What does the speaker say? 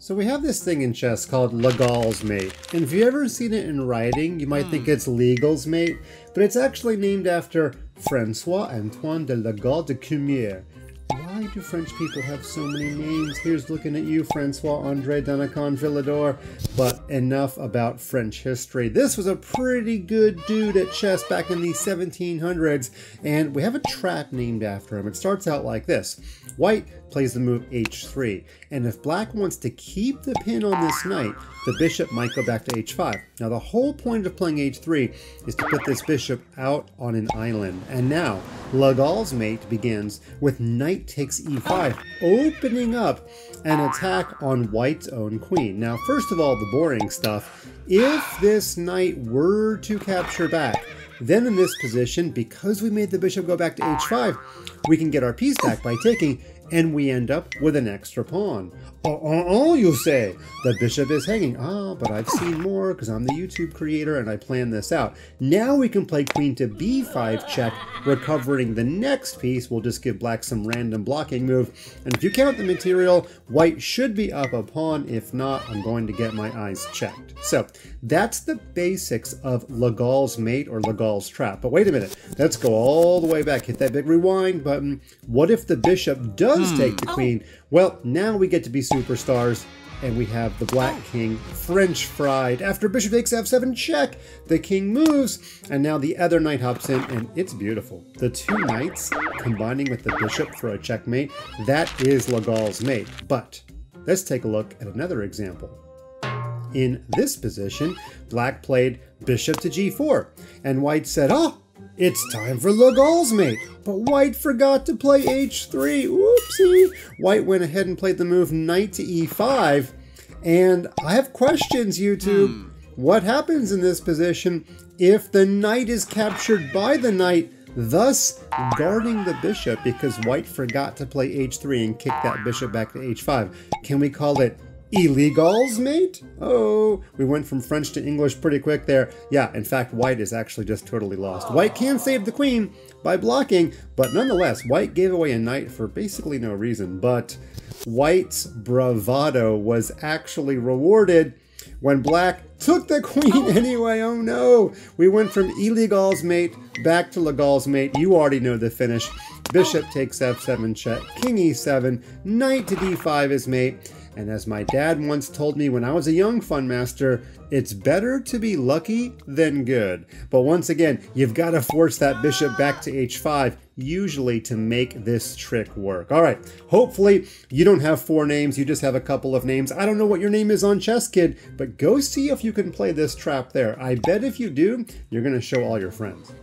So we have this thing in chess called Legal's Mate, and if you've ever seen it in writing, you might think it's Legal's Mate, but it's actually named after François Antoine de Legal de Cumier. Why do French people have so many names? Here's looking at you, François André Donnacon Villador. But enough about French history. This was a pretty good dude at chess back in the 1700s, and we have a trap named after him. It starts out like this. White plays the move h3, and if black wants to keep the pin on this knight, the bishop might go back to h5. Now the whole point of playing h3 is to put this bishop out on an island, and now Legal's Mate begins with knight takes e5, opening up an attack on white's own queen. Now first of all, the boring stuff, if this knight were to capture back, then in this position, because we made the bishop go back to h5, we can get our piece back by taking, and we end up with an extra pawn. Oh, you say, the bishop is hanging. Ah, but I've seen more because I'm the YouTube creator and I planned this out. Now we can play queen to b5 check, recovering the next piece. We'll just give black some random blocking move. And if you count the material, white should be up a pawn. If not, I'm going to get my eyes checked. So that's the basics of Legal's Mate or Legal's Trap. But wait a minute, let's go all the way back. Hit that big rewind button. What if the bishop does take the queen? Well, now we get to be superstars, and we have the black king French fried. After bishop takes f7 check, the king moves, and now the other knight hops in, and it's beautiful. The two knights combining with the bishop for a checkmate, that is Legal's Mate. But let's take a look at another example. In this position, black played bishop to g4, and white said, oh, it's time for Legal's Mate. But white forgot to play h3. Whoopsie. White went ahead and played the move knight to e5. And I have questions, YouTube. What happens in this position if the knight is captured by the knight, thus guarding the bishop because white forgot to play h3 and kick that bishop back to h5? Can we call it Illegal's Mate? Oh, we went from French to English pretty quick there. Yeah, in fact, white is actually just totally lost. White can save the queen by blocking, but nonetheless, white gave away a knight for basically no reason. But white's bravado was actually rewarded when black took the queen anyway. Oh no! We went from Illegal's Mate back to Legal's Mate. You already know the finish. Bishop takes f7 check, king e7, knight to d5 is mate. And as my dad once told me when I was a young fun master, it's better to be lucky than good. But once again, you've got to force that bishop back to h5, usually to make this trick work. All right, hopefully you don't have 4 names, you just have a couple of names. I don't know what your name is on ChessKid, but go see if you can play this trap there. I bet if you do, you're going to show all your friends.